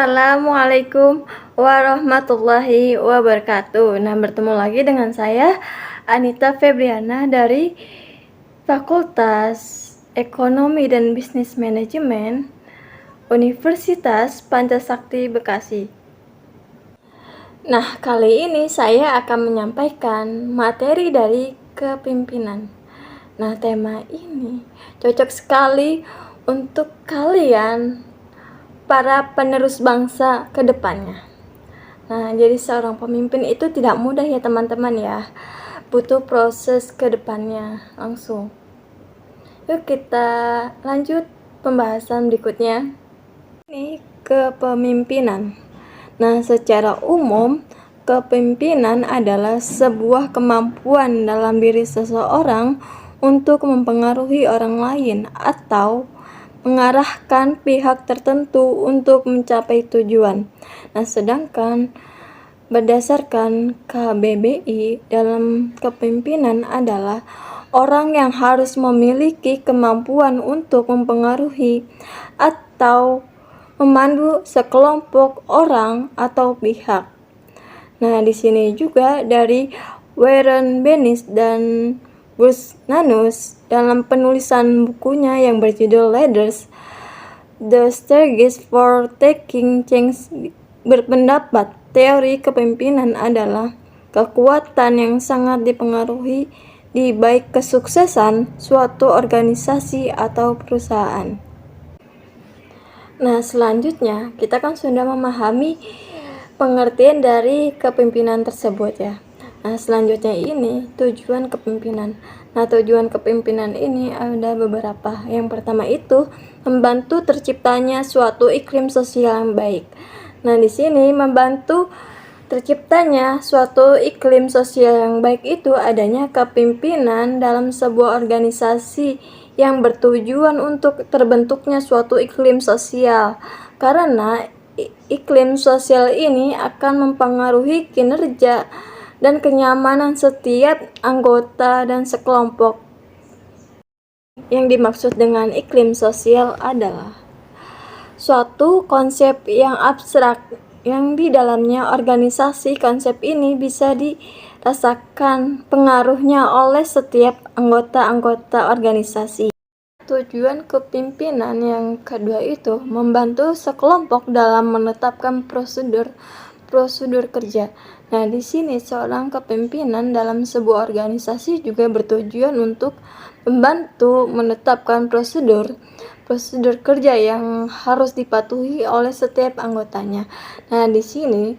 Assalamualaikum warahmatullahi wabarakatuh. Nah, bertemu lagi dengan saya Anita Febriana dari Fakultas Ekonomi dan Bisnis Manajemen Universitas Pancasakti Bekasi. Nah, kali ini saya akan menyampaikan materi dari kepemimpinan. Nah, tema ini cocok sekali untuk kalian para penerus bangsa ke depannya. Nah, jadi seorang pemimpin itu tidak mudah ya teman-teman ya. Butuh proses ke depannya langsung. Yuk kita lanjut pembahasan berikutnya. Ini kepemimpinan. Nah, secara umum kepemimpinan adalah sebuah kemampuan dalam diri seseorang untuk mempengaruhi orang lain atau mengarahkan pihak tertentu untuk mencapai tujuan. Nah, sedangkan berdasarkan KBBI, dalam kepemimpinan adalah orang yang harus memiliki kemampuan untuk mempengaruhi atau memandu sekelompok orang atau pihak. Nah, di sini juga dari Warren Bennis dan Bruce Nanus dalam penulisan bukunya yang berjudul Leaders, The Strategies for Taking Change berpendapat teori kepemimpinan adalah kekuatan yang sangat dipengaruhi di baik kesuksesan suatu organisasi atau perusahaan. Nah, selanjutnya kita kan sudah memahami pengertian dari kepemimpinan tersebut ya. Nah, selanjutnya ini tujuan kepemimpinan. Nah, tujuan kepemimpinan ini ada beberapa. Yang pertama itu membantu terciptanya suatu iklim sosial yang baik. Nah, di sini membantu terciptanya suatu iklim sosial yang baik itu adanya kepemimpinan dalam sebuah organisasi yang bertujuan untuk terbentuknya suatu iklim sosial. Karena iklim sosial ini akan mempengaruhi kinerja dan kenyamanan setiap anggota dan sekelompok. Yang dimaksud dengan iklim sosial adalah suatu konsep yang abstrak yang di dalamnya organisasi. Konsep ini bisa dirasakan pengaruhnya oleh setiap anggota-anggota organisasi. Tujuan kepemimpinan yang kedua itu membantu sekelompok dalam menetapkan prosedur kerja. Nah, di sini seorang kepemimpinan dalam sebuah organisasi juga bertujuan untuk membantu menetapkan prosedur kerja yang harus dipatuhi oleh setiap anggotanya. Nah, di sini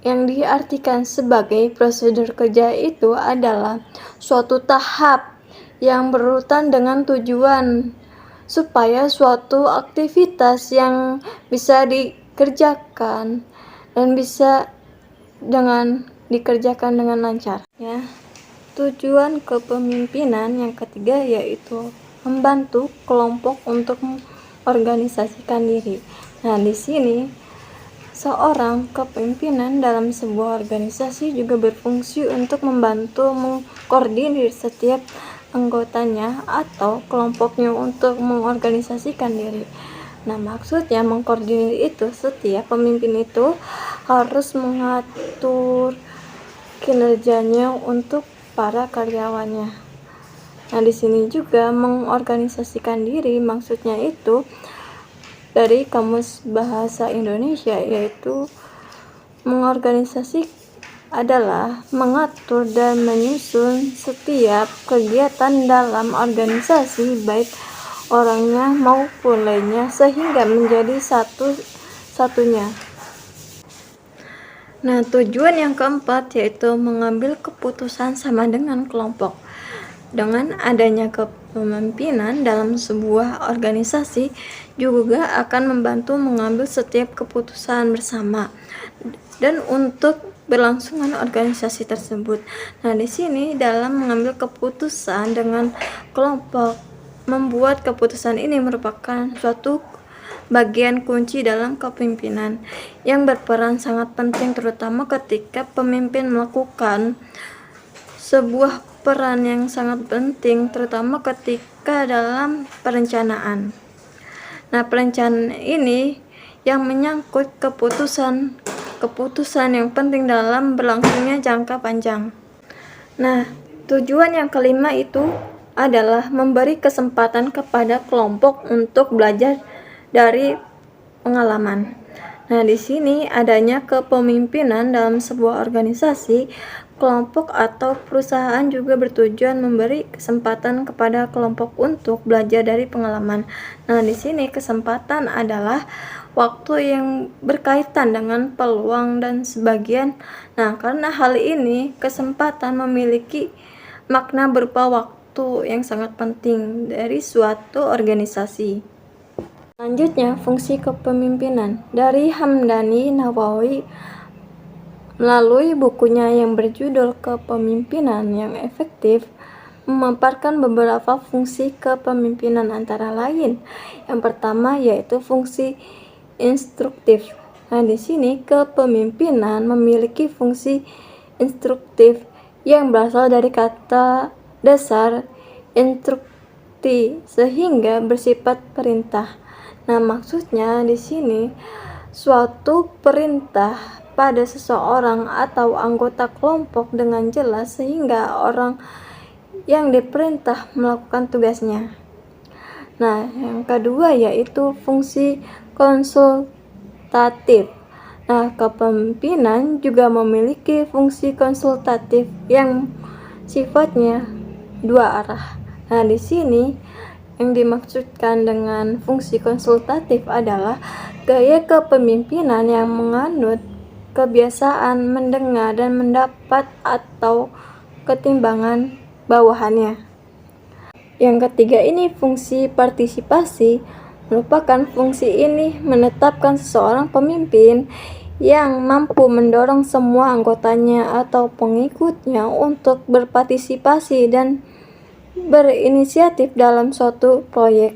yang diartikan sebagai prosedur kerja itu adalah suatu tahap yang berurutan dengan tujuan supaya suatu aktivitas yang bisa dikerjakan dan bisa dikerjakan dengan lancar ya. Tujuan kepemimpinan yang ketiga yaitu membantu kelompok untuk mengorganisasikan diri. Nah, di sini seorang kepemimpinan dalam sebuah organisasi juga berfungsi untuk membantu mengkoordinir setiap anggotanya atau kelompoknya untuk mengorganisasikan diri. Nah, maksudnya mengkoordinir itu setiap pemimpin itu harus mengatur kinerjanya untuk para karyawannya. Nah, di sini juga mengorganisasikan diri maksudnya itu dari Kamus Bahasa Indonesia yaitu mengorganisasi adalah mengatur dan menyusun setiap kegiatan dalam organisasi baik orangnya maupun lainnya sehingga menjadi satu-satunya. Nah, tujuan yang keempat yaitu mengambil keputusan sama dengan kelompok. Dengan adanya kepemimpinan dalam sebuah organisasi juga akan membantu mengambil setiap keputusan bersama dan untuk berlangsungan organisasi tersebut. Nah, di sini dalam mengambil keputusan dengan kelompok, membuat keputusan ini merupakan suatu bagian kunci dalam kepemimpinan yang berperan sangat penting terutama ketika pemimpin melakukan sebuah peran yang sangat penting terutama ketika dalam perencanaan. Nah, perencanaan ini yang menyangkut keputusan yang penting dalam berlangsungnya jangka panjang. Nah, tujuan yang kelima itu adalah memberi kesempatan kepada kelompok untuk belajar dari pengalaman. Nah, di sini adanya kepemimpinan dalam sebuah organisasi, kelompok atau perusahaan juga bertujuan memberi kesempatan kepada kelompok untuk belajar dari pengalaman. Nah, di sini kesempatan adalah waktu yang berkaitan dengan peluang dan sebagian. Nah, karena hal ini kesempatan memiliki makna berupa waktu yang sangat penting dari suatu organisasi. Selanjutnya, fungsi kepemimpinan dari Hamdani Nawawi melalui bukunya yang berjudul Kepemimpinan yang Efektif memaparkan beberapa fungsi kepemimpinan antara lain. Yang pertama yaitu fungsi instruktif. Nah, di sini kepemimpinan memiliki fungsi instruktif yang berasal dari kata dasar instrukti sehingga bersifat perintah. Nah, maksudnya di sini suatu perintah pada seseorang atau anggota kelompok dengan jelas sehingga orang yang diperintah melakukan tugasnya. Nah, yang kedua yaitu fungsi konsultatif. Nah, kepemimpinan juga memiliki fungsi konsultatif yang sifatnya dua arah. Nah, di sini yang dimaksudkan dengan fungsi konsultatif adalah gaya kepemimpinan yang menganut kebiasaan mendengar dan mendapat atau ketimbangan bawahannya. Yang ketiga ini fungsi partisipasi. Merupakan fungsi ini menetapkan seseorang pemimpin yang mampu mendorong semua anggotanya atau pengikutnya untuk berpartisipasi dan berinisiatif dalam suatu proyek.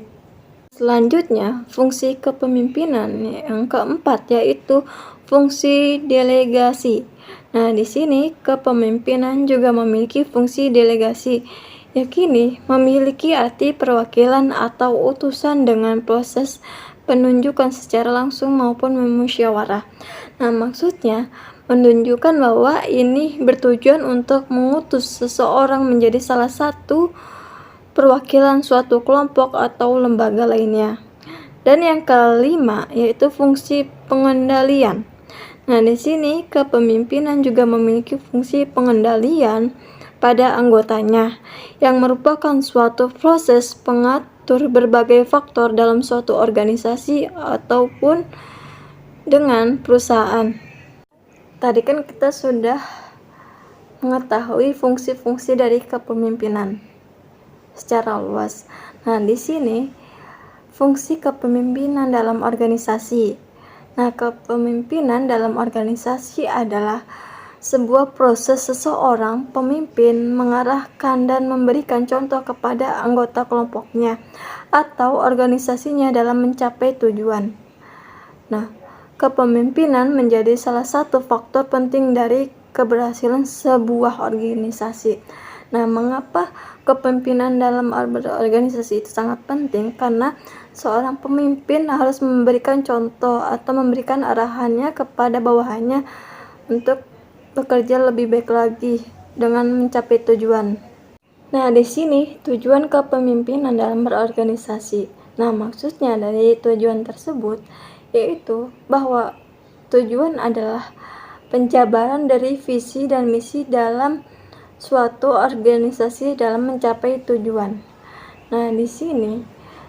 Selanjutnya, fungsi kepemimpinan yang keempat yaitu fungsi delegasi. Nah, di sini kepemimpinan juga memiliki fungsi delegasi, yakni memiliki arti perwakilan atau utusan dengan proses penunjukan secara langsung maupun musyawarah. Nah, maksudnya menunjukkan bahwa ini bertujuan untuk mengutus seseorang menjadi salah satu perwakilan suatu kelompok atau lembaga lainnya. Dan yang kelima yaitu fungsi pengendalian. Nah, di sini kepemimpinan juga memiliki fungsi pengendalian pada anggotanya yang merupakan suatu proses pengatur berbagai faktor dalam suatu organisasi ataupun dengan perusahaan. Tadi kan kita sudah mengetahui fungsi-fungsi dari kepemimpinan secara luas. Nah, di sini fungsi kepemimpinan dalam organisasi. Nah, kepemimpinan dalam organisasi adalah sebuah proses seseorang pemimpin mengarahkan dan memberikan contoh kepada anggota kelompoknya atau organisasinya dalam mencapai tujuan. Nah, kepemimpinan menjadi salah satu faktor penting dari keberhasilan sebuah organisasi. Nah, mengapa kepemimpinan dalam organisasi itu sangat penting? Karena seorang pemimpin harus memberikan contoh atau memberikan arahannya kepada bawahannya untuk bekerja lebih baik lagi dengan mencapai tujuan. Nah, di sini tujuan kepemimpinan dalam berorganisasi. Nah, maksudnya dari tujuan tersebut yaitu bahwa tujuan adalah penjabaran dari visi dan misi dalam suatu organisasi dalam mencapai tujuan. Nah, di sini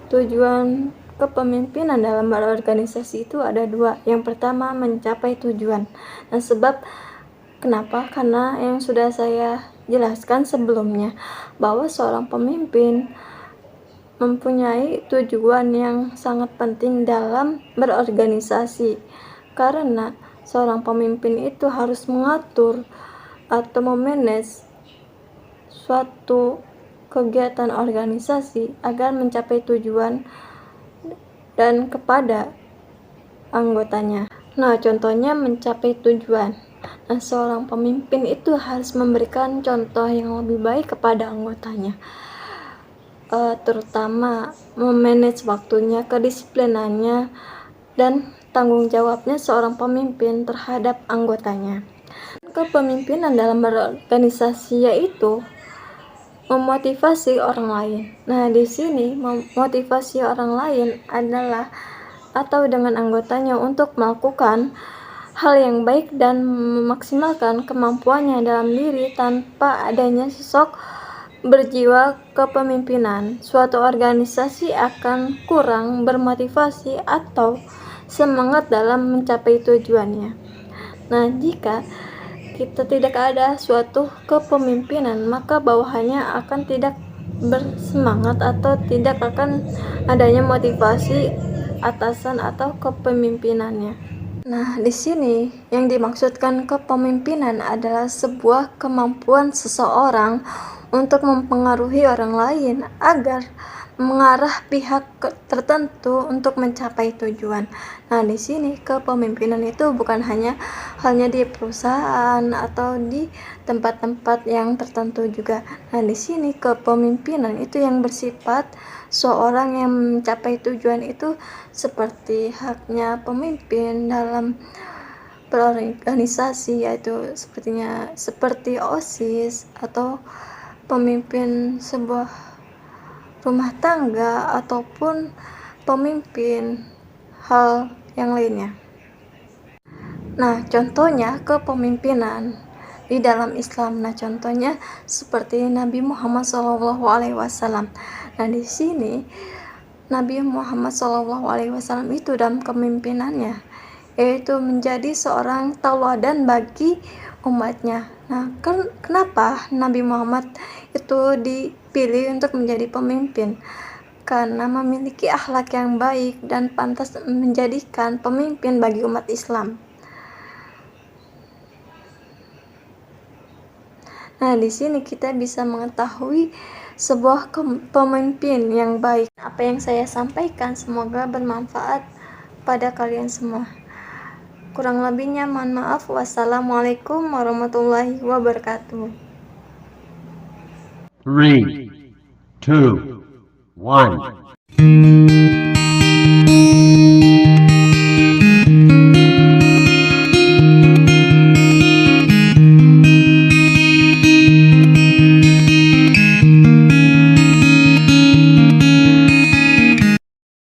tujuan kepemimpinan dalam berorganisasi itu ada dua. Yang pertama mencapai tujuan. Nah, sebab kenapa? Karena yang sudah saya jelaskan sebelumnya bahwa seorang pemimpin mempunyai tujuan yang sangat penting dalam berorganisasi. Karena seorang pemimpin itu harus mengatur atau memanage suatu kegiatan organisasi agar mencapai tujuan dan kepada anggotanya. Nah, contohnya mencapai tujuan. Nah, seorang pemimpin itu harus memberikan contoh yang lebih baik kepada anggotanya, terutama memanage waktunya, kedisiplinannya, dan tanggung jawabnya seorang pemimpin terhadap anggotanya. Kepemimpinan dalam berorganisasi yaitu memotivasi orang lain. Nah, di sini memotivasi orang lain adalah atau dengan anggotanya untuk melakukan hal yang baik dan memaksimalkan kemampuannya dalam diri tanpa adanya sosok berjiwa kepemimpinan. Suatu organisasi akan kurang bermotivasi atau semangat dalam mencapai tujuannya. Nah, jika kita tidak ada suatu kepemimpinan, maka bawahannya akan tidak bersemangat atau tidak akan adanya motivasi atasan atau kepemimpinannya. Nah, di sini yang dimaksudkan kepemimpinan adalah sebuah kemampuan seseorang untuk mempengaruhi orang lain agar mengarah pihak tertentu untuk mencapai tujuan. Nah, di sini kepemimpinan itu bukan hanya di perusahaan atau di tempat-tempat yang tertentu juga. Nah, di sini kepemimpinan itu yang bersifat seorang yang mencapai tujuan itu seperti haknya pemimpin dalam berorganisasi, yaitu seperti OSIS atau pemimpin sebuah rumah tangga ataupun pemimpin hal yang lainnya. Nah, contohnya kepemimpinan di dalam Islam. Nah, contohnya seperti Nabi Muhammad SAW. Nah, di sini Nabi Muhammad SAW itu dalam kepemimpinannya yaitu menjadi seorang tauladan bagi umatnya. Nah, kenapa Nabi Muhammad itu dipilih untuk menjadi pemimpin? Karena memiliki akhlak yang baik dan pantas menjadikan pemimpin bagi umat Islam. Nah, di sini kita bisa mengetahui sebuah pemimpin yang baik. Apa yang saya sampaikan semoga bermanfaat pada kalian semua. Kurang lebihnya mohon maaf. Wassalamualaikum warahmatullahi wabarakatuh. 3, 2, 1